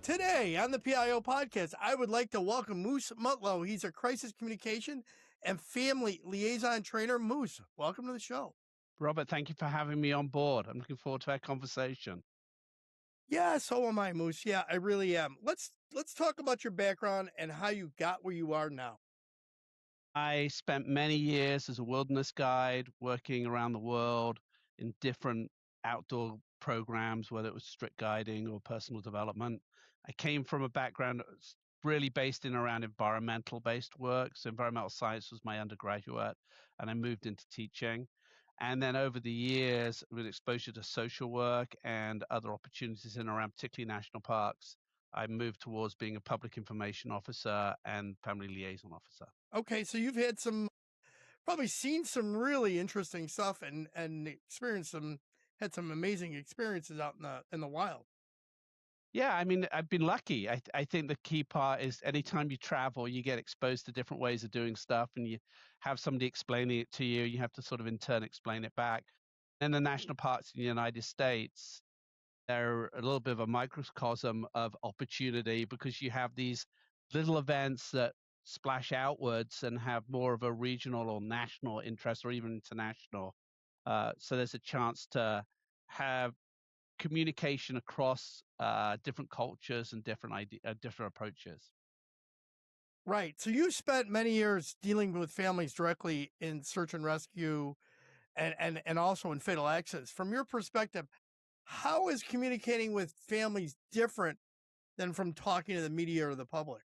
Today on the PIO podcast, I would like to welcome Moose Mutlow. He's a crisis communication and family liaison trainer. Moose, welcome to the show. Robert, thank you for having me on board. I'm looking forward to our conversation. Yeah, so am I, Moose. Yeah, I really am. Let's talk about your background and how you got where you are now. I spent many years as a wilderness guide, working around the world in different outdoor programs, whether it was strict guiding or personal development. I came from a background that's really based in around environmental based work. So environmental science was my undergraduate, and I moved into teaching. And then over the years, with exposure to social work and other opportunities in around particularly national parks, I moved towards being a public information officer and family liaison officer. Okay, so you've had probably seen some really interesting stuff and experienced had some amazing experiences out in the wild. Yeah, I mean, I've been lucky. I think the key part is anytime you travel, you get exposed to different ways of doing stuff, and you have somebody explaining it to you. You have to sort of in turn explain it back. In the national parks in the United States, they're a little bit of a microcosm of opportunity because you have these little events that splash outwards and have more of a regional or national interest or even international. So there's a chance to have communication across different cultures and different approaches. Right. So you spent many years dealing with families directly in search and rescue and also in fatal accidents. From your perspective, how is communicating with families different than from talking to the media or the public?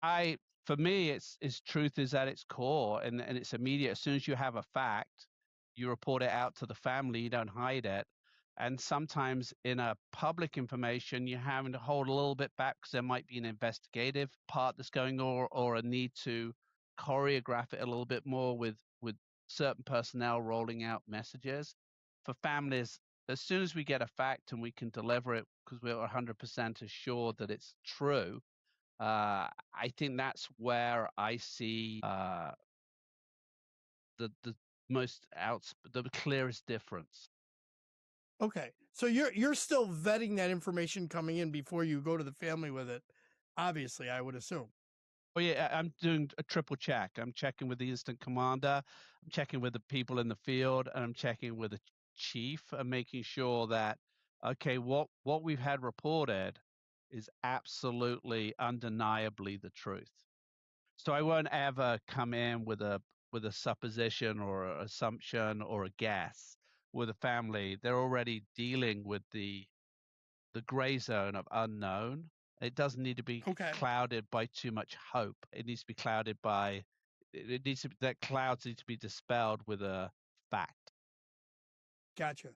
For me, it's truth is at its core, and it's immediate. As soon as you have a fact, you report it out to the family. You don't hide it. And sometimes in a public information, you're having to hold a little bit back because there might be an investigative part that's going on, or a need to choreograph it a little bit more with certain personnel rolling out messages. For families, as soon as we get a fact and we can deliver it because we're 100% assured that it's true, I think that's where I see the the clearest difference. Okay. So you're still vetting that information coming in before you go to the family with it. Obviously, I would assume. Oh yeah, I'm doing a triple check. I'm checking with the instant commander, I'm checking with the people in the field, and I'm checking with the chief and making sure that okay, what we've had reported is absolutely undeniably the truth. So I won't ever come in with a supposition or an assumption or a guess with a family. They're already dealing with the gray zone of unknown. It doesn't need to be Okay. clouded by too much hope. It needs to be clouded by it needs to that clouds need to be dispelled with a fact. Gotcha.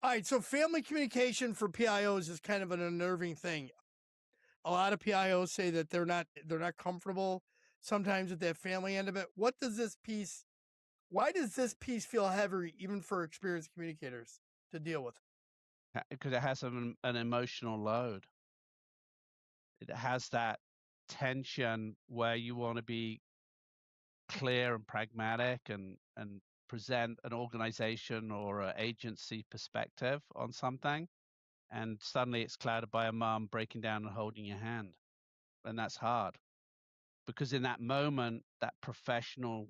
All right. So family communication for PIOs is kind of an unnerving thing. A lot of PIOs say that they're not comfortable sometimes with that family end of it. Why does this piece feel heavy even for experienced communicators to deal with? Because it has an emotional load. It has that tension where you want to be clear and pragmatic and present an organization or an agency perspective on something, and suddenly it's clouded by a mom breaking down and holding your hand, and that's hard because in that moment that professional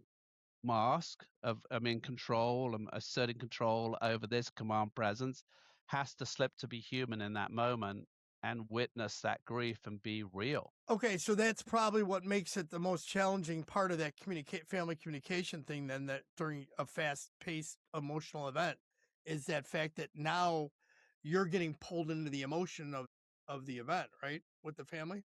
mask of I'm in control, I'm asserting control over this command presence, has to slip to be human in that moment and witness that grief and be real. Okay, so that's probably what makes it the most challenging part of that family communication thing then, that during a fast-paced emotional event is that fact that now you're getting pulled into the emotion of the event, right? With the family?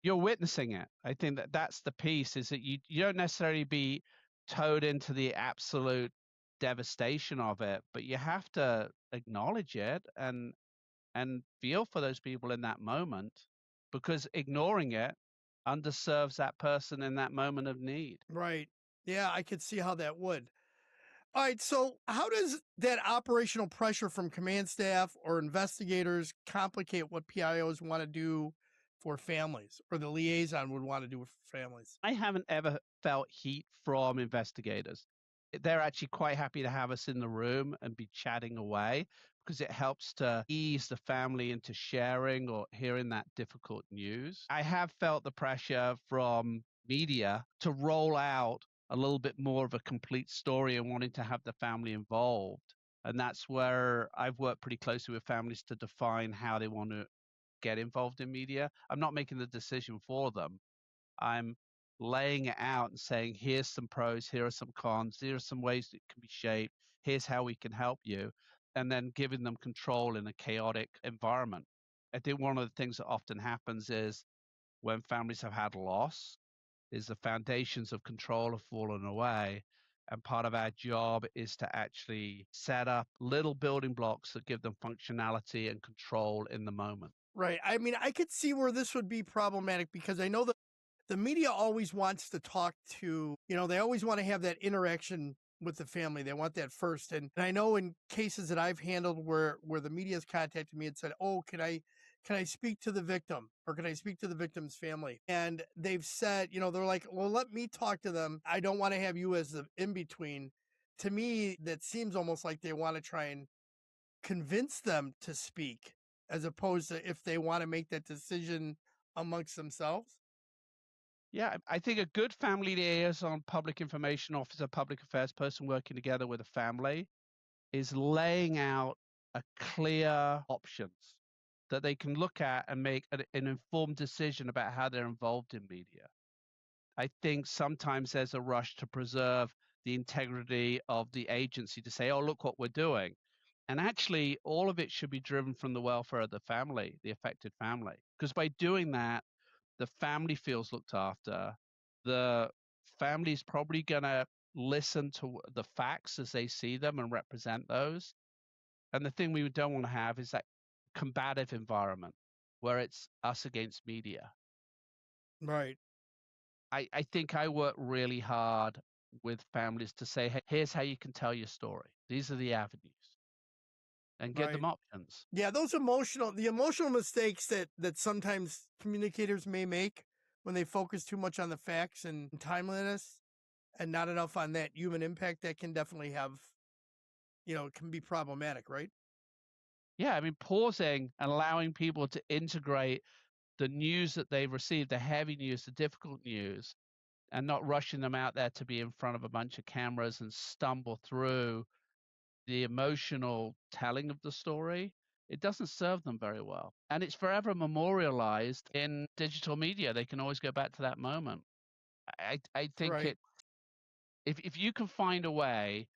You're witnessing it. I think that that's the piece, is that you don't necessarily be towed into the absolute devastation of it, but you have to acknowledge it and feel for those people in that moment, because ignoring it underserves that person in that moment of need. Right. Yeah, I could see how that would. All right, so how does that operational pressure from command staff or investigators complicate what PIOs want to do for families, or the liaison would want to do for families? I haven't ever felt heat from investigators. they're actually quite happy to have us in the room and be chatting away because it helps to ease the family into sharing or hearing that difficult news. I have felt the pressure from media to roll out a little bit more of a complete story and wanting to have the family involved. And that's where I've worked pretty closely with families to define how they want to get involved in media. I'm not making the decision for them. I'm laying it out and saying, here's some pros, here are some cons, here are some ways that it can be shaped, here's how we can help you, and then giving them control in a chaotic environment. I think one of the things that often happens is when families have had loss, is the foundations of control have fallen away. And part of our job is to actually set up little building blocks that give them functionality and control in the moment. Right. I mean, I could see where this would be problematic because I know that the media always wants to talk to, they always want to have that interaction with the family. They want that first. And I know in cases that I've handled where the media has contacted me and said, "Oh, can I speak to the victim or can I speak to the victim's family?" And they've said, they're like, "Well, let me talk to them. I don't want to have you as the in between." To me, that seems almost like they want to try and convince them to speak as opposed to if they want to make that decision amongst themselves. Yeah, I think a good family liaison, public information officer, public affairs person working together with a family is laying out a clear options that they can look at and make an informed decision about how they're involved in media. I think sometimes there's a rush to preserve the integrity of the agency to say, oh, look what we're doing. And actually, all of it should be driven from the welfare of the family, the affected family. Because by doing that, the family feels looked after. The family is probably going to listen to the facts as they see them and represent those. And the thing we don't want to have is that combative environment where it's us against media. Right. I think I work really hard with families to say, hey, here's how you can tell your story. These are the avenues and give them Right. options. Yeah, the emotional mistakes that sometimes communicators may make when they focus too much on the facts and timeliness and not enough on that human impact, that can definitely have, can be problematic, right? Yeah, I mean, pausing and allowing people to integrate the news that they've received, the heavy news, the difficult news, and not rushing them out there to be in front of a bunch of cameras and stumble through the emotional telling of the story, it doesn't serve them very well. And it's forever memorialized in digital media. They can always go back to that moment. I think Right. if you can find a way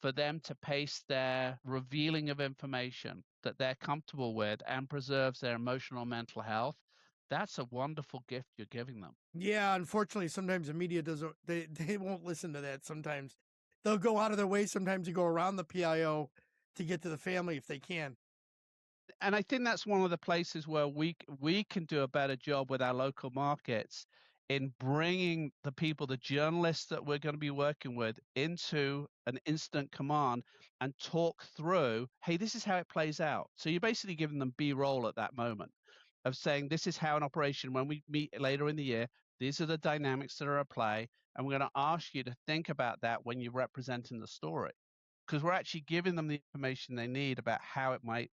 for them to pace their revealing of information that they're comfortable with and preserves their emotional mental health, that's a wonderful gift you're giving them. Yeah, unfortunately, sometimes the media doesn't. They won't listen to that. Sometimes they'll go out of their way. Sometimes to go around the PIO to get to the family if they can. And I think that's one of the places where we can do a better job with our local markets in bringing the people, the journalists that we're going to be working with, into an instant command and talk through, hey, this is how it plays out. So you're basically giving them B-roll at that moment of saying, this is how an operation, when we meet later in the year, these are the dynamics that are at play, and we're going to ask you to think about that when you're representing the story, because we're actually giving them the information they need about how it might,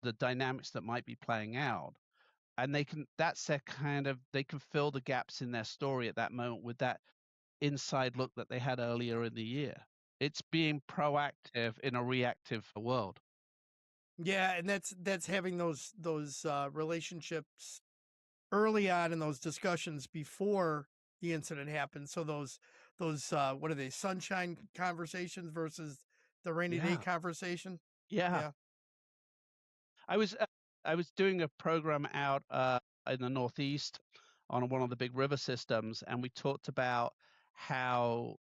the dynamics that might be playing out. And they can, that's their kind of, they can fill the gaps in their story at that moment with that inside look that they had earlier in the year. It's being proactive in a reactive world. Yeah, and that's having those relationships early on in those discussions before the incident happens. So those what are they, sunshine conversations versus the rainy day Yeah. conversation? Yeah. Yeah. I was, uh, I was doing a program out in the Northeast on one of the big river systems, and we talked about how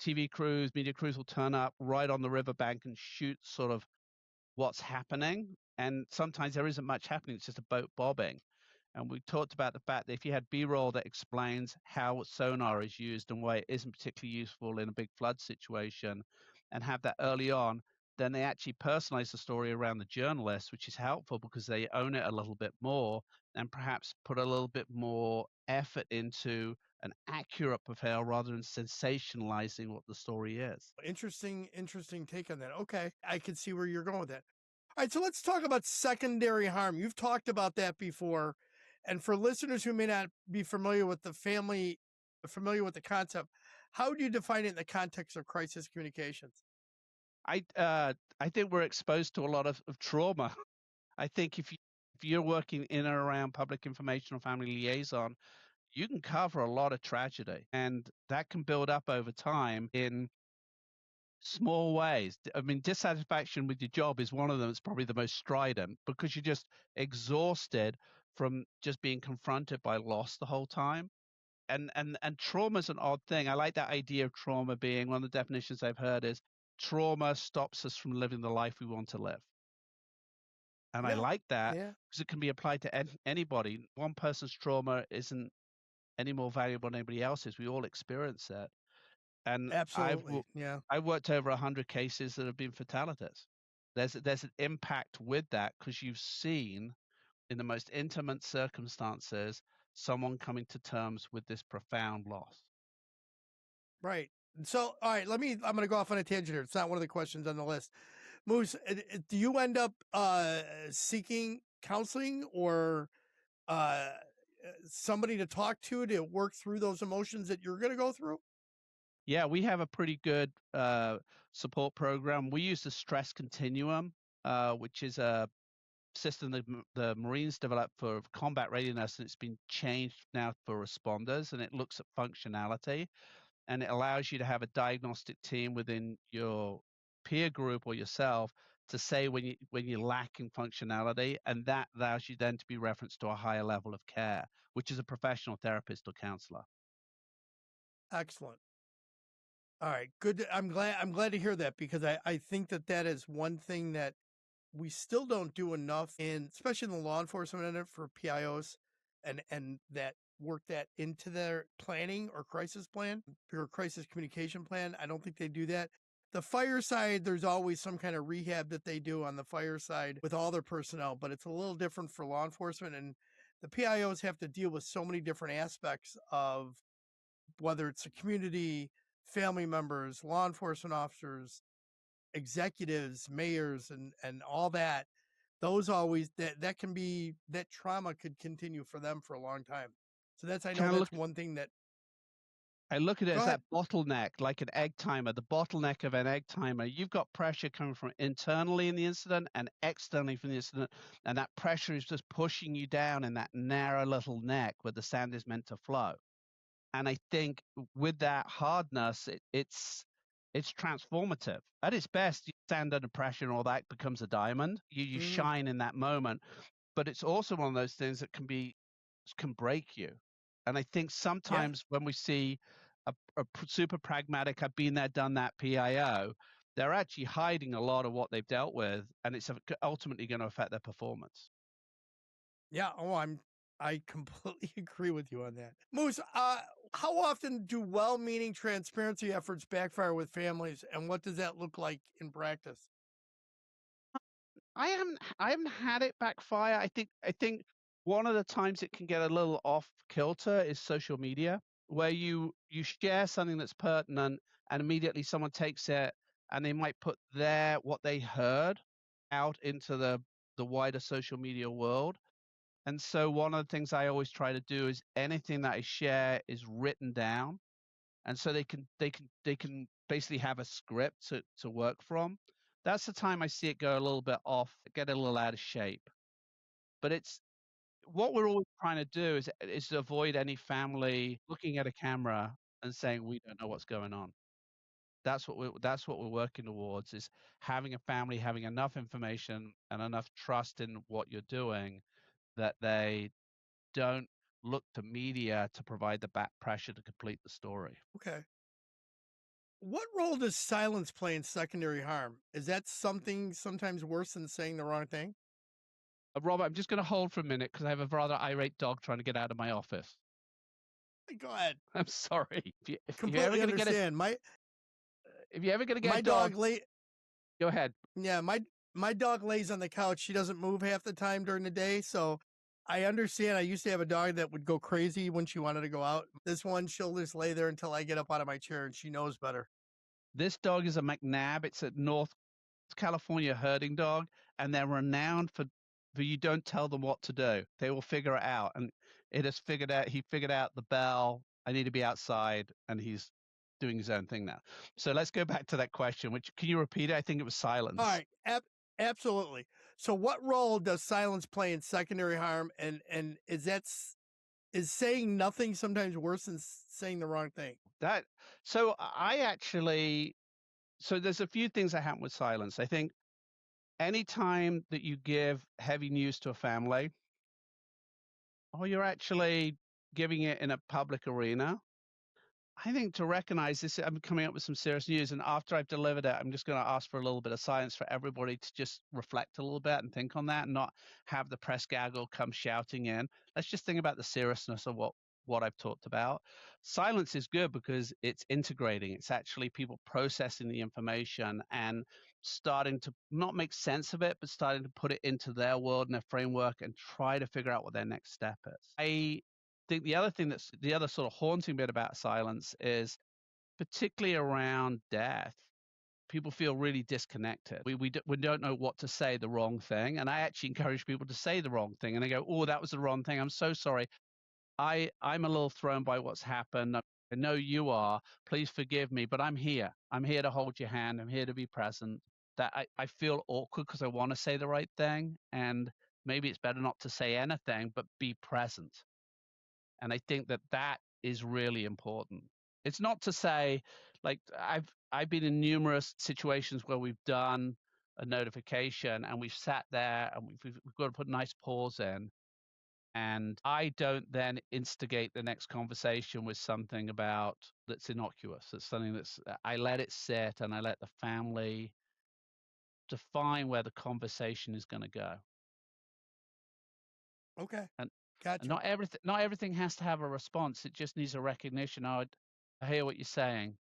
TV crews, media crews will turn up right on the riverbank and shoot sort of what's happening. And sometimes there isn't much happening, it's just a boat bobbing. And we talked about the fact that if you had B-roll that explains how sonar is used and why it isn't particularly useful in a big flood situation, and have that early on, then they actually personalize the story around the journalist, which is helpful because they own it a little bit more and perhaps put a little bit more effort into an accurate portrayal rather than sensationalizing what the story is. Interesting take on that. Okay, I can see where you're going with that. All right, so let's talk about secondary harm. You've talked about that before, and for listeners who may not be familiar with the concept, how do you define it in the context of crisis communications? I think we're exposed to a lot of trauma. I think if you're working in and around public information or family liaison, you can cover a lot of tragedy, and that can build up over time in small ways. I mean, dissatisfaction with your job is one of them. It's probably the most strident because you're just exhausted from just being confronted by loss the whole time. And trauma is an odd thing. I like that idea of trauma being one of the definitions I've heard is trauma stops us from living the life we want to live. And I Yeah, like that yeah, because it can be applied to anybody. One person's trauma isn't any more valuable than anybody else's. We all experience it. And absolutely. Yeah, I've worked over 100 cases that have been fatalities. There's an impact with that because you've seen in the most intimate circumstances someone coming to terms with this profound loss. right. So, all right, I'm going to go off on a tangent here. It's not one of the questions on the list. Moose, do you end up seeking counseling or somebody to talk to work through those emotions that you're going to go through? Yeah, we have a pretty good support program. We use the stress continuum, which is a system that the Marines developed for combat readiness, and it's been changed now for responders, and it looks at functionality, and it allows you to have a diagnostic team within your peer group or yourself to say when you lack in functionality, and that allows you then to be referenced to a higher level of care, which is a professional therapist or counselor. Excellent. All right, good. I'm glad to hear that because I think that is one thing that we still don't do enough in, especially in the law enforcement end for PIOs, and that work that into their planning or crisis plan or crisis communication plan. I don't think they do that. The fire side, there's always some kind of rehab that they do on the fire side with all their personnel, but it's a little different for law enforcement. And the PIOs have to deal with so many different aspects of whether it's a community, family members, law enforcement officers, executives, mayors, and all that. Those always that can be that trauma could continue for them for a long time. So I know Kind of that's look one thing that. I look at it Go as ahead. that bottleneck, like an egg timer, the bottleneck of an egg timer. You've got pressure coming from internally in the incident and externally from the incident, and that pressure is just pushing you down in that narrow little neck where the sand is meant to flow. And I think with that hardness, it's transformative. At its best, you stand under pressure and all that becomes a diamond. You Mhm. shine in that moment, but it's also one of those things that can break you. And I think Yeah. sometimes when we see super pragmatic, I've been there, done that PIO, they're actually hiding a lot of what they've dealt with, and it's ultimately going to affect their performance. Yeah. Oh, I completely agree with you on that. Moose, how often do well-meaning transparency efforts backfire with families, and what does that look like in practice? I haven't had it backfire. I think one of the times it can get a little off kilter is social media, where you share something that's pertinent and immediately someone takes it and they might put what they heard out into the wider social media world. And so one of the things I always try to do is anything that I share is written down, and so they can basically have a script to work from. That's the time I see it go a little bit off, get a little out of shape. But it's what we're always trying to do is to avoid any family looking at a camera and saying we don't know what's going on. That's what we're working towards is having a family having enough information and enough trust in what you're doing that they don't look to media to provide the back pressure to complete the story. Okay. What role does silence play in secondary harm? Is that something sometimes worse than saying the wrong thing? Robert, I'm just going to hold for a minute because I have a rather irate dog trying to get out of my office. Go ahead. I'm sorry. If you're ever Completely going to get a understand. if you're ever going to get a My dog, dog lay go ahead. Yeah, my dog lays on the couch. She doesn't move half the time during the day, so I understand. I used to have a dog that would go crazy when she wanted to go out. This one, she'll just lay there until I get up out of my chair, and she knows better. This dog is a McNab. It's a North California herding dog, and they're renowned for you don't tell them what to do. They will figure it out. And it has figured out, he figured out the bell. I need to be outside, and he's doing his own thing now. So let's go back to that question, which can you repeat it? I think it was silence. All right. Absolutely. So what role does silence play in secondary harm? And is saying nothing sometimes worse than saying the wrong thing? So there's a few things that happen with silence. I think anytime that you give heavy news to a family, or you're actually giving it in a public arena, I think to recognize this, I'm coming up with some serious news, and after I've delivered it, I'm just going to ask for a little bit of silence for everybody to just reflect a little bit and think on that, and not have the press gaggle come shouting in. Let's just think about the seriousness of what I've talked about. Silence is good because it's integrating. It's actually people processing the information and starting to not make sense of it, but starting to put it into their world and their framework and try to figure out what their next step is. I think the other sort of haunting bit about silence is particularly around death. People feel really disconnected. We don't know what to say, the wrong thing. And I actually encourage people to say the wrong thing. And they go, oh, that was the wrong thing. I'm so sorry. I'm a little thrown by what's happened. I know you are. Please forgive me, but I'm here. I'm here to hold your hand. I'm here to be present. That I feel awkward because I want to say the right thing. And maybe it's better not to say anything, but be present. And I think that is really important. It's not to say, like, I've been in numerous situations where we've done a notification and we've sat there and we've got to put a nice pause in. And I don't then instigate the next conversation with something about that's innocuous. It's something I let it sit and I let the family define where the conversation is going to go. Okay. And Gotcha. not everything has to have a response. It just needs a recognition. I hear what you're saying.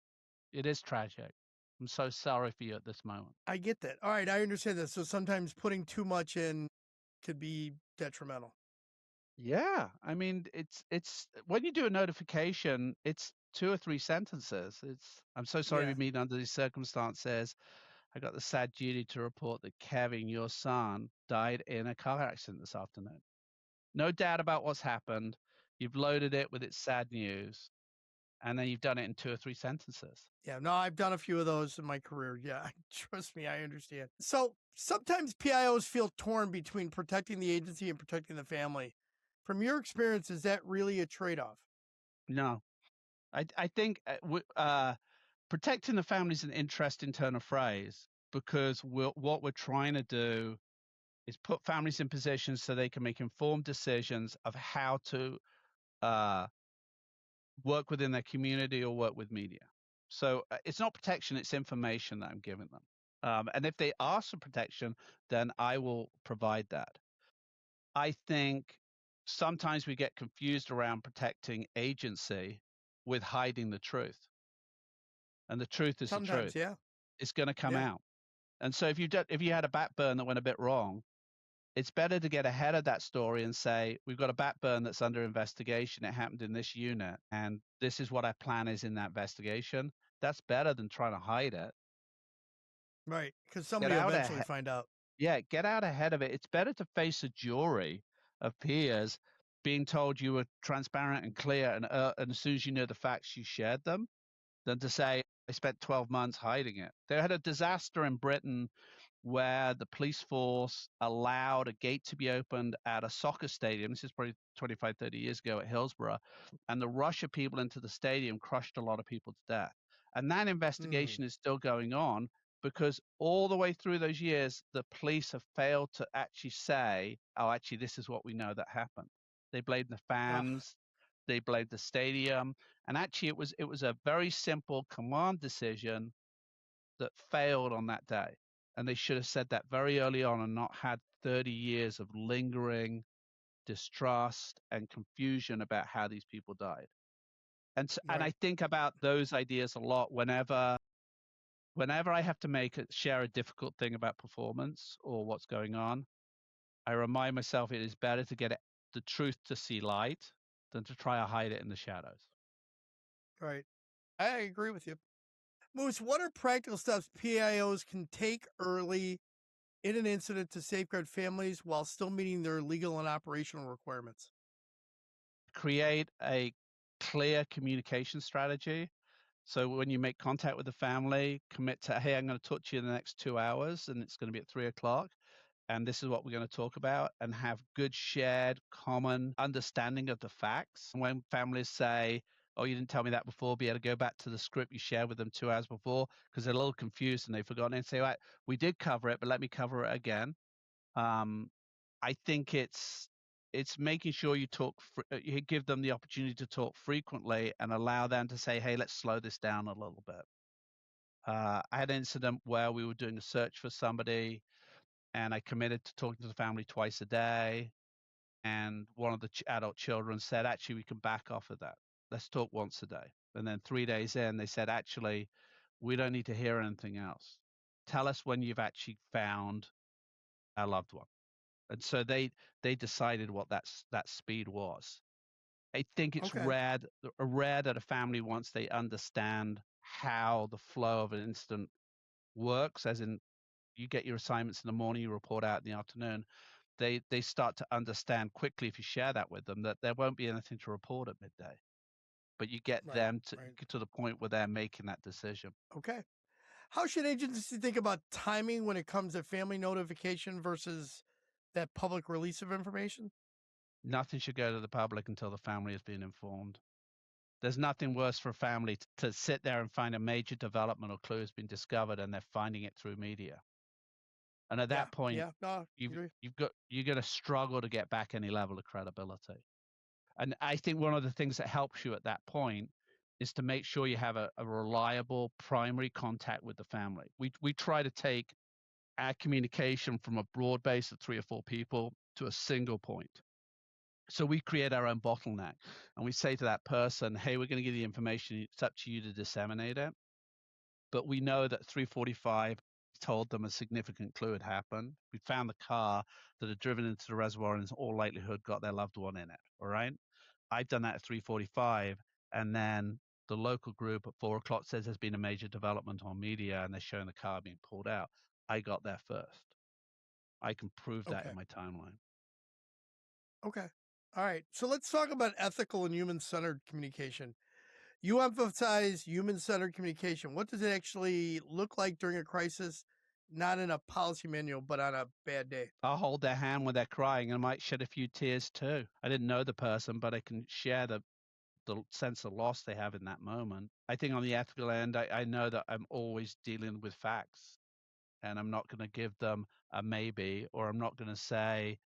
It is tragic. I'm so sorry for you at this moment. I get that. All right. I understand that. So sometimes putting too much in could be detrimental. Yeah. I mean, it's when you do a notification, it's 2 or 3 sentences. I'm so sorry Yeah. we meet under these circumstances. I got the sad duty to report that Kevin, your son, died in a car accident this afternoon. No doubt about what's happened. You've loaded it with its sad news, and then you've done it in 2 or 3 sentences. Yeah. No, I've done a few of those in my career. Yeah. Trust me, I understand. So sometimes PIOs feel torn between protecting the agency and protecting the family. From your experience, is that really a trade-off? No, I think protecting the family is an interesting turn of phrase because what we're trying to do is put families in positions so they can make informed decisions of how to work within their community or work with media. So it's not protection, it's information that I'm giving them. And if they ask for protection, then I will provide that. I think sometimes we get confused around protecting agency with hiding the truth. And the truth is Sometimes, the truth. yeah. It's going to come Yeah. out. And so if you had a backburn that went a bit wrong, it's better to get ahead of that story and say, we've got a backburn that's under investigation. It happened in this unit, and this is what our plan is in that investigation. That's better than trying to hide it. Right. Because Get somebody will out eventually ahead. find out. Yeah, get out ahead of it. It's better to face a jury of peers being told you were transparent and clear, and as soon as you know the facts, you shared them, than to say, I spent 12 months hiding it. They had a disaster in Britain where the police force allowed a gate to be opened at a soccer stadium. This is probably 25, 30 years ago at Hillsborough. And the rush of people into the stadium crushed a lot of people to death. And that investigation is still going on because all the way through those years, the police have failed to actually say, oh, actually, this is what we know that happened. They blamed the Ugh. fans. They blamed the stadium. And actually, it was a very simple command decision that failed on that day. And they should have said that very early on and not had 30 years of lingering distrust and confusion about how these people died. And and Right. I think about those ideas a lot whenever I have to share a difficult thing about performance or what's going on. I remind myself it is better to get the truth to see light than to try to hide it in the shadows. Right. I agree with you. Moose, what are practical steps PIOs can take early in an incident to safeguard families while still meeting their legal and operational requirements? Create a clear communication strategy. So when you make contact with the family, commit to, hey, I'm going to talk to you in the next 2 hours, and it's going to be at 3:00. And this is what we're going to talk about, and have good shared common understanding of the facts. When families say, oh, you didn't tell me that before, be able to go back to the script you shared with them 2 hours before, because they're a little confused and they've forgotten it, and say, right, we did cover it, but let me cover it again. I think it's making sure you you give them the opportunity to talk frequently and allow them to say, hey, let's slow this down a little bit. I had an incident where we were doing a search for somebody, and I committed to talking to the family twice a day. And one of the adult children said, actually, we can back off of that. Let's talk once a day. And then 3 days in, they said, actually, we don't need to hear anything else. Tell us when you've actually found our loved one. And so they decided what that speed was. I think it's Okay. rare that a family, once they understand how the flow of an incident works, as in you get your assignments in the morning, you report out in the afternoon, they start to understand quickly, if you share that with them, that there won't be anything to report at midday. But you get Right. them Right. to the point where they're making that decision. Okay. How should agencies think about timing when it comes to family notification versus that public release of information? Nothing should go to the public until the family has been informed. There's nothing worse for a family to sit there and find a major development or clue has been discovered, and they're finding it through media. And at Yeah. that point, Yeah. No, agree. you're going to struggle to get back any level of credibility. And I think one of the things that helps you at that point is to make sure you have a reliable primary contact with the family. We try to take our communication from a broad base of 3 or 4 people to a single point. So we create our own bottleneck, and we say to that person, hey, we're going to give you the information. It's up to you to disseminate it. But we know that 3:45 told them a significant clue had happened. We found the car that had driven into the reservoir and in all likelihood got their loved one in it. All right. I've done that at 3:45, and then the local group at 4:00 says there's been a major development on media and they're showing the car being pulled out. I got there first. I can prove that Okay. in my timeline. Okay. All right. So let's talk about ethical and human centered communication. You emphasize human centered communication. What does it actually look like during a crisis? Not in a policy manual, but on a bad day. I'll hold their hand when they're crying and I might shed a few tears too. I didn't know the person, but I can share the sense of loss they have in that moment. I think on the ethical end, I know that I'm always dealing with facts, and I'm not going to give them a maybe, or I'm not going to say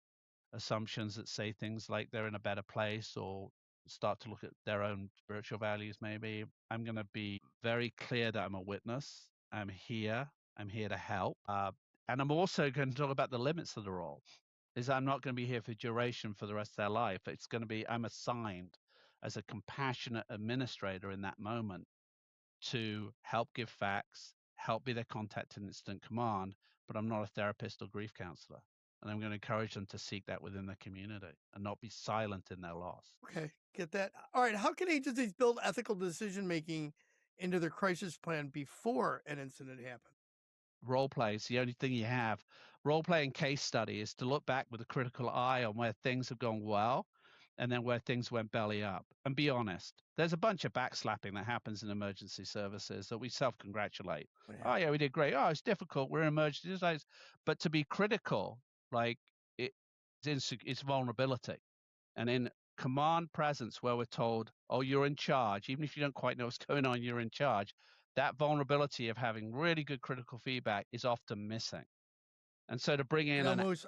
assumptions that say things like they're in a better place or start to look at their own spiritual values. Maybe I'm going to be very clear that I'm a witness. I'm here to help. And I'm also going to talk about the limits of the role. Is I'm not going to be here for duration for the rest of their life. It's going to be, I'm assigned as a compassionate administrator in that moment to help give facts, help be their contact in incident command, but I'm not a therapist or grief counselor. And I'm going to encourage them to seek that within their community and not be silent in their loss. Okay. Get that. All right. How can agencies build ethical decision making into their crisis plan before an incident happens? Role play is the only thing you have. Role play and case study is to look back with a critical eye on where things have gone well and then where things went belly up. And be honest, there's a bunch of backslapping that happens in emergency services that we self-congratulate. Yeah. Oh yeah, we did great. Oh, it's difficult. We're in emergency. But to be critical, like it's vulnerability. And in command presence, where we're told, oh, you're in charge, even if you don't quite know what's going on, you're in charge, that vulnerability of having really good critical feedback is often missing. And so to bring in an Moose,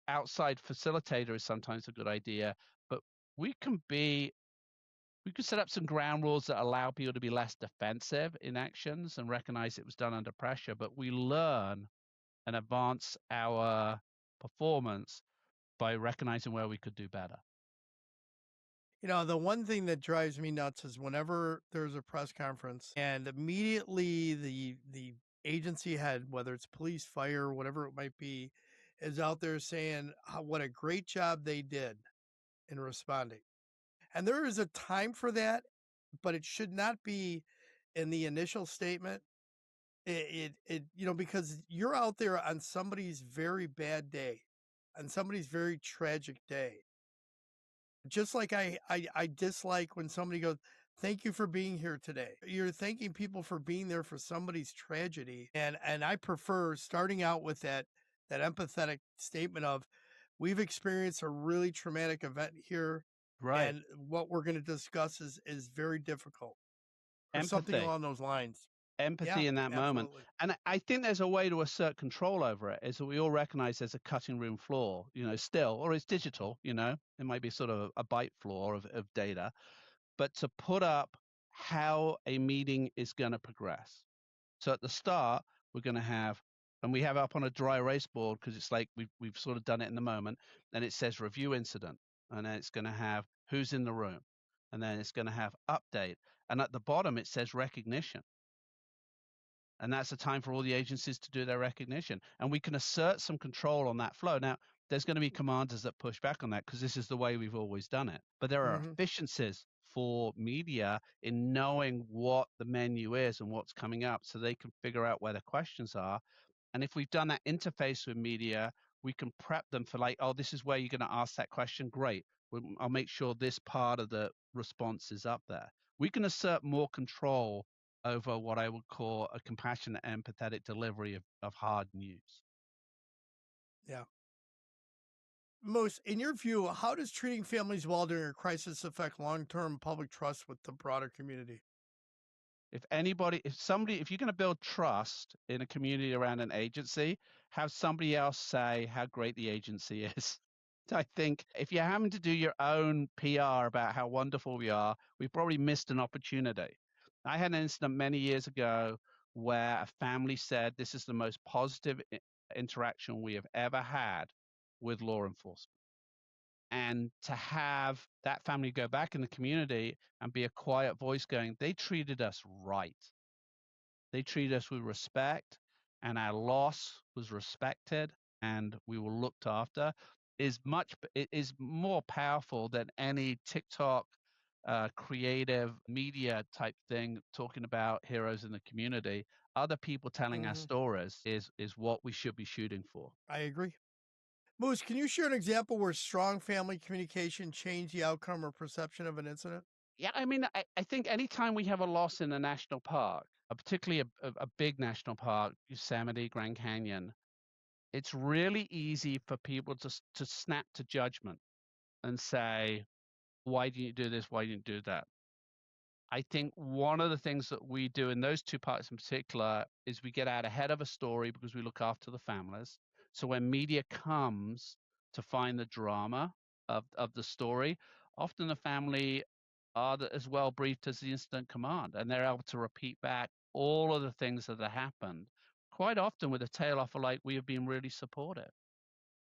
outside facilitator is sometimes a good idea, but we can set up some ground rules that allow people to be less defensive in actions and recognize it was done under pressure, but we learn and advance our performance by recognizing where we could do better. the one thing that drives me nuts is whenever there's a press conference and immediately the agency head, whether it's police, fire, whatever it might be, is out there saying what a great job they did. in responding. And there is a time for that, but it should not be in the initial statement. Because you're out there on somebody's very bad day, on somebody's very tragic day. Just like I dislike when somebody goes, "Thank you for being here today." You're thanking people for being there for somebody's tragedy, and I prefer starting out with that empathetic statement of, "We've experienced a really traumatic event here, Right. and what we're going to discuss is very difficult," or something Empathy. along those lines. Yeah, Empathy in that moment. absolutely. And I think there's a way to assert control over it, is that we all recognize there's a cutting room floor, still, or it's digital, it might be sort of a byte floor of data, but to put up how a meeting is going to progress. So at the start, we're going to have, and we have up on a dry erase board because it's like we've sort of done it in the moment, and it says review incident, and then it's going to have who's in the room, and then it's going to have update, and at the bottom it says recognition. And that's the time for all the agencies to do their recognition. And we can assert some control on that flow. Now, there's going to be commanders that push back on that because this is the way we've always done it. But there are Mhm. efficiencies for media in knowing what the menu is and what's coming up so they can figure out where the questions are. And if we've done that interface with media, we can prep them for like, oh, this is where you're going to ask that question. Great. I'll make sure this part of the response is up there. We can assert more control over what I would call a compassionate, empathetic delivery of hard news. Yeah. Most, in your view, how does treating families well during a crisis affect long-term public trust with the broader community? If you're going to build trust in a community around an agency, have somebody else say how great the agency is. I think if you're having to do your own PR about how wonderful we are, we've probably missed an opportunity. I had an incident many years ago where a family said this is the most positive interaction we have ever had with law enforcement. And to have that family go back in the community and be a quiet voice going, they treated us right. They treated us with respect, and our loss was respected, and we were looked after. It is more powerful than any TikTok creative media type thing talking about heroes in the community. Other people telling our Mhm. stories is what we should be shooting for. I agree. Moose, can you share an example where strong family communication changed the outcome or perception of an incident? Yeah, I mean, I think anytime we have a loss in a national park, particularly a big national park, Yosemite, Grand Canyon, it's really easy for people to snap to judgment and say, why didn't you do this? Why didn't you do that? I think one of the things that we do in those two parts in particular is we get out ahead of a story because we look after the families. So when media comes to find the drama of the story, often the family are as well briefed as the incident command, and they're able to repeat back all of the things that have happened, quite often with a tail off of like, we have been really supportive.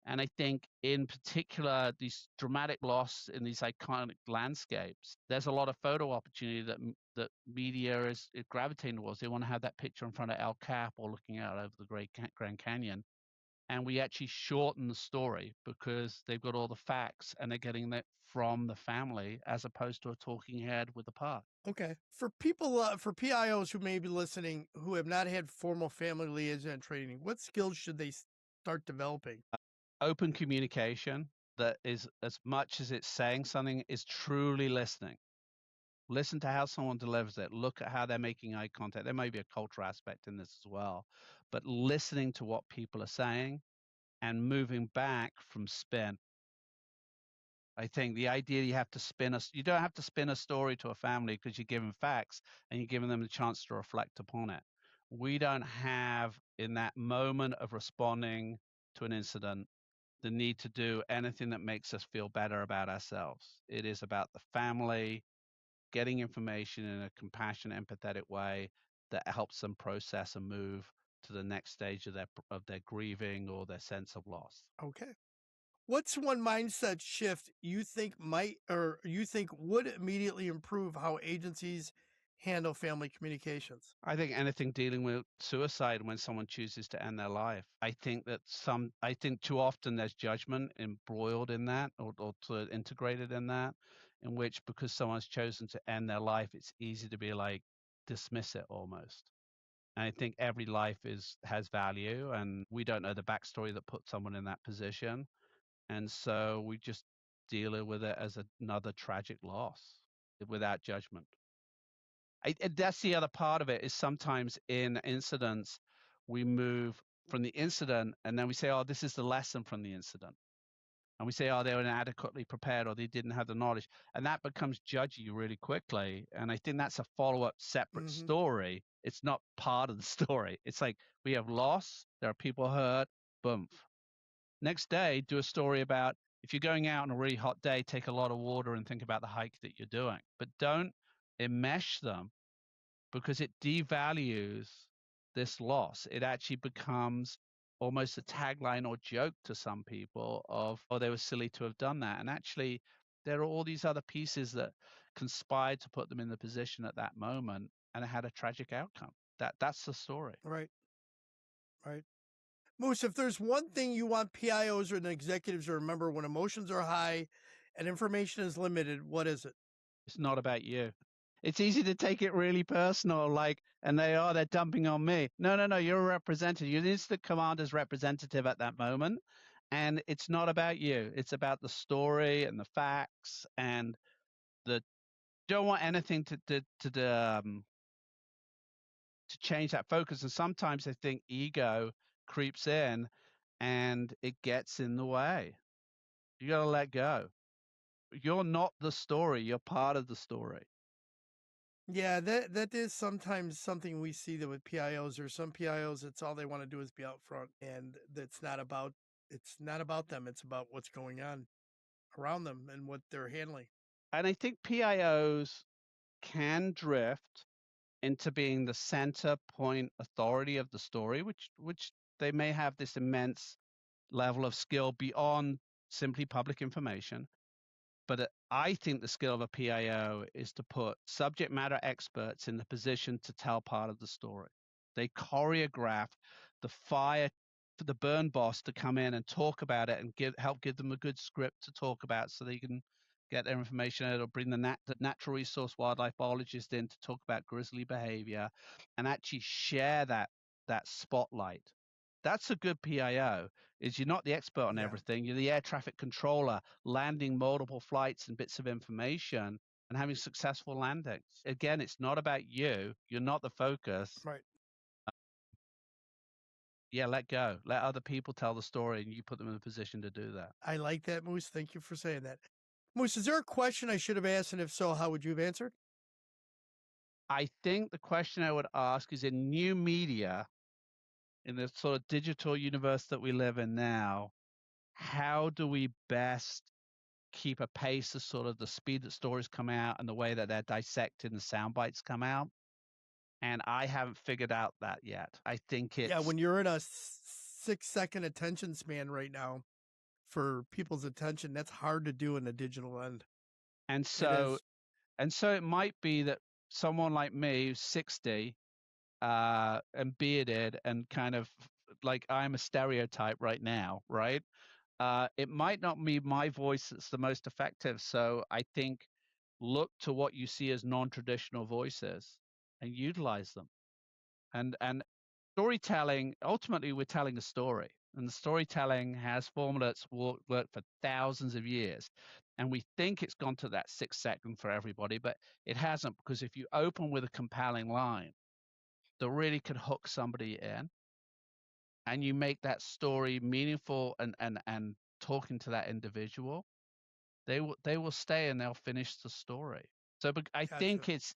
And I think in particular, these dramatic loss in these iconic landscapes, there's a lot of photo opportunity that media is gravitating towards. They want to have that picture in front of El Cap or looking out over the Great Grand Canyon. And we actually shorten the story because they've got all the facts and they're getting that from the family as opposed to a talking head with the park. Okay. For people, for PIOs who may be listening who have not had formal family liaison training, what skills should they start developing? Open communication that is, as much as it's saying something, is truly listening. Listen to how someone delivers it. Look at how they're making eye contact. There may be a cultural aspect in this as well, but listening to what people are saying and moving back from spin. I think the idea you don't have to spin a story to a family because you're giving facts and you're giving them the chance to reflect upon it. We don't have in that moment of responding to an incident the need to do anything that makes us feel better about ourselves. It is about the family getting information in a compassionate, empathetic way that helps them process and move to the next stage of their grieving or their sense of loss. Okay. What's one mindset shift you think might or you think would immediately improve how agencies handle family communications? I think anything dealing with suicide when someone chooses to end their life. I think too often there's judgment embroiled in that or integrated in that, in which because someone's chosen to end their life, it's easy to be like, dismiss it almost. And I think every life has value, and we don't know the backstory that put someone in that position. And so we just deal with it as another tragic loss without judgment. That's the other part of it is sometimes in incidents, we move from the incident and then we say, oh, this is the lesson from the incident. And we say, oh, they were inadequately prepared or they didn't have the knowledge. And that becomes judgy really quickly. And I think that's a follow-up separate Hmm. story. It's not part of the story. It's like we have loss, there are people hurt, boom. Next day, do a story about if you're going out on a really hot day, take a lot of water and think about the hike that you're doing. But don't enmesh them because it devalues this loss. It actually becomes almost a tagline or joke to some people of, oh, they were silly to have done that. And actually, there are all these other pieces that conspired to put them in the position at that moment, and it had a tragic outcome. That's the story. Right. Right. Moose, if there's one thing you want PIOs or the executives to remember when emotions are high and information is limited, what is it? It's not about you. It's easy to take it really personal, like, and they're dumping on me. No, no, no, you're a representative. You're the instant commander's representative at that moment. And it's not about you. It's about the story and the facts and the don't want anything to change that focus. And sometimes I think ego creeps in and it gets in the way. You got to let go. You're not the story. You're part of the story. Yeah, that is sometimes something we see that with PIOs or some PIOs, it's all they want to do is be out front, and it's not about them. It's about what's going on around them and what they're handling. And I think PIOs can drift into being the center point authority of the story, which they may have this immense level of skill beyond simply public information. But I think the skill of a PIO is to put subject matter experts in the position to tell part of the story. They choreograph the fire for the burn boss to come in and talk about it and help give them a good script to talk about so they can get their information out or bring the natural resource wildlife biologist in to talk about grizzly behavior and actually share that spotlight. That's a good PIO. Is you're not the expert on Yeah, everything. You're the air traffic controller, landing multiple flights and bits of information and having successful landings. Again, it's not about you. You're not the focus. right. Yeah, let go. Let other people tell the story and you put them in a position to do that. I like that, Moose. Thank you for saying that. Moose, is there a question I should have asked, and if so, how would you have answered? I think the question I would ask is in new media, in the sort of digital universe that we live in now, how do we best keep a pace of sort of the speed that stories come out and the way that they're dissected and sound bites come out? And I haven't figured out that yet. I think Yeah, it's when you're in a 6-second attention span right now for people's attention, that's hard to do in the digital end. and It so is. and so it might be that someone like me who's 60 and bearded and kind of like I'm a stereotype right now, right? It might not be my voice that's the most effective. So I think look to what you see as non-traditional voices and utilize them. And storytelling, ultimately, we're telling a story. And the storytelling has formula that's worked for thousands of years. And we think it's gone to that 6 second for everybody, but it hasn't, because if you open with a compelling line that really can hook somebody in and you make that story meaningful and talking to that individual, they will stay and they'll finish the story. So I Gotcha. think it's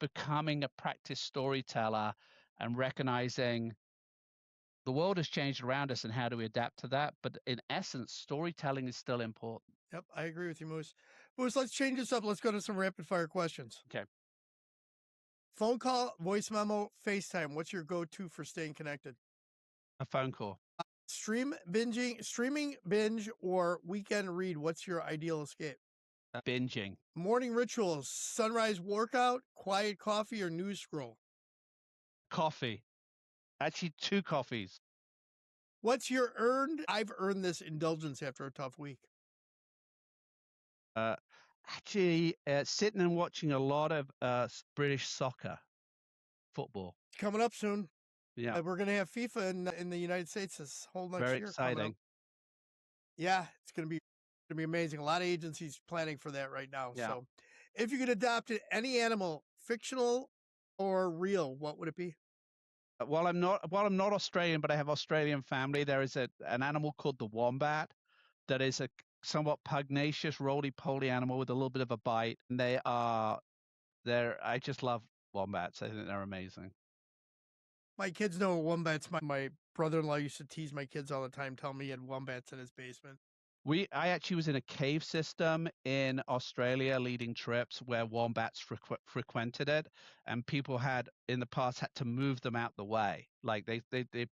becoming a practice storyteller and recognizing the world has changed around us and how do we adapt to that. But in essence, storytelling is still important. Yep, I agree with you, Moose. Moose, let's change this up. Let's go to some rapid fire questions. Okay, Phone call, voice memo, FaceTime. What's your go-to for staying connected? a phone call. Streaming binge, or weekend read. What's your ideal escape? Binging. Morning rituals, sunrise workout, quiet coffee, or news scroll. Coffee. Actually, 2 coffees. What's I've earned this indulgence after a tough week. Actually, sitting and watching a lot of British soccer, football. It's coming up soon. Yeah, We're going to have FIFA in the United States this whole next very year coming up. exciting. Yeah, it's going to be amazing. A lot of agencies planning for that right now. Yeah. So, if you could adopt any animal, fictional or real, what would it be? While I'm not Australian, but I have Australian family, there is an animal called the wombat that is a somewhat pugnacious, roly-poly animal with a little bit of a bite. And I just love wombats. I think they're amazing. My kids know wombats. My brother-in-law used to tease my kids all the time, telling me he had wombats in his basement. I actually was in a cave system in Australia leading trips where wombats frequented it, and people had in the past had to move them out the way. Like they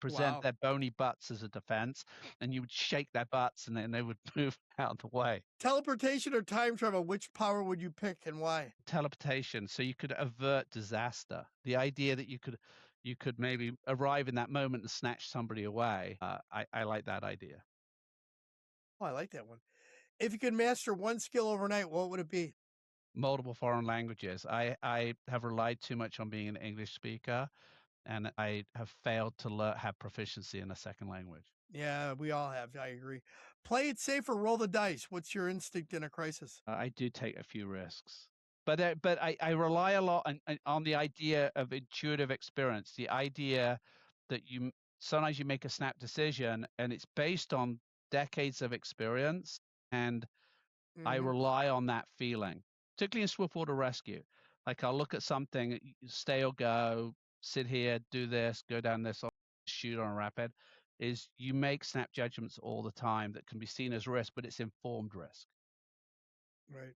present Wow. their bony butts as a defense, and you would shake their butts and then they would move out the way. Teleportation or time travel, which power would you pick and why? Teleportation, so you could avert disaster. The idea that you could maybe arrive in that moment and snatch somebody away. I like that idea. Oh, I like that one. If you could master one skill overnight, what would it be? Multiple foreign languages. I have relied too much on being an English speaker, and I have failed to have proficiency in a second language. Yeah, we all have. I agree. Play it safe or roll the dice. What's your instinct in a crisis? I do take a few risks, but I rely a lot on the idea of intuitive experience, the idea that sometimes you make a snap decision and it's based on decades of experience, and I rely on that feeling, particularly in swiftwater rescue. Like I'll look at something, stay or go, sit here, do this, go down this, or shoot on a rapid. Is you make snap judgments all the time that can be seen as risk, but it's informed risk. Right.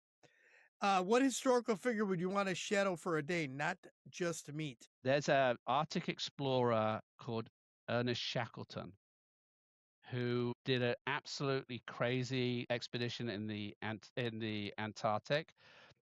What historical figure would you want to shadow for a day, not just to meet? There's an Arctic explorer called Ernest Shackleton who did an absolutely crazy expedition in the Antarctic,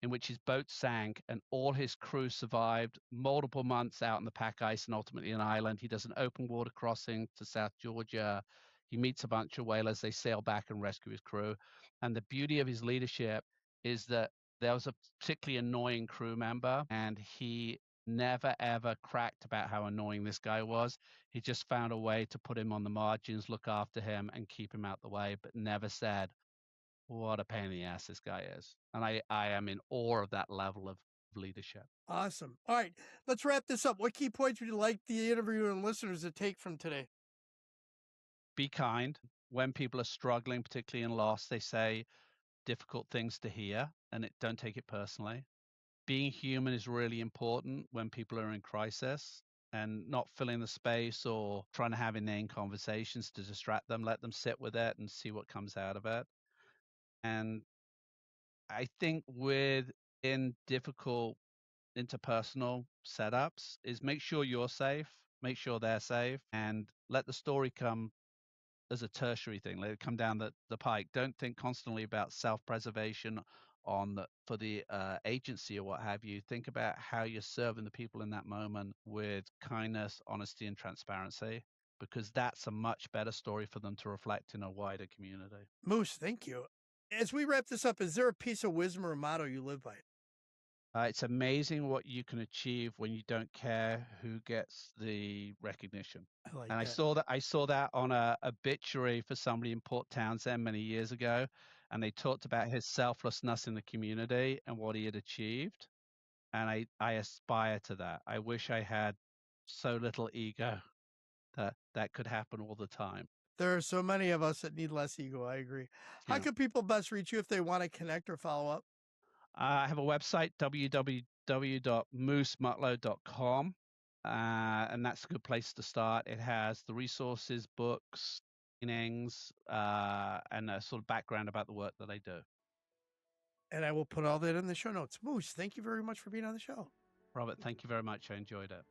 in which his boat sank and all his crew survived multiple months out in the pack ice and ultimately an island. He does an open water crossing to South Georgia. He meets a bunch of whalers. They sail back and rescue his crew. And the beauty of his leadership is that there was a particularly annoying crew member, and he never ever cracked about how annoying this guy was. He just found a way to put him on the margins, look after him, and keep him out the way, but never said, what a pain in the ass this guy is. And I am in awe of that level of leadership. Awesome. All right, let's wrap this up. What key points would you like the interviewer and listeners to take from today? Be kind. When people are struggling, particularly in loss, they say difficult things to hear, and don't take it personally. Being human is really important when people are in crisis, and not filling the space or trying to have inane conversations to distract them. Let them sit with it and see what comes out of it. And I think in difficult interpersonal setups is make sure you're safe, make sure they're safe, and let the story come as a tertiary thing. Let it come down the pike. Don't think constantly about self-preservation for the agency or what have you. Think about how you're serving the people in that moment with kindness, honesty, and transparency, because that's a much better story for them to reflect in a wider community. Moose, thank you. As we wrap this up, is there a piece of wisdom or motto you live by? It's amazing what you can achieve when you don't care who gets the recognition. I like And that. I saw that on a obituary for somebody in Port Townsend many years ago, and they talked about his selflessness in the community and what he had achieved. And I aspire to that. I wish I had so little ego that could happen all the time. There are so many of us that need less ego. I agree. How Yeah. can people best reach you if they want to connect or follow up? I have a website, www.moosemutlow.com, and that's a good place to start. It has the resources, books, trainings, and a sort of background about the work that I do. And I will put all that in the show notes. Moose, thank you very much for being on the show. Robert, thank you very much. I enjoyed it.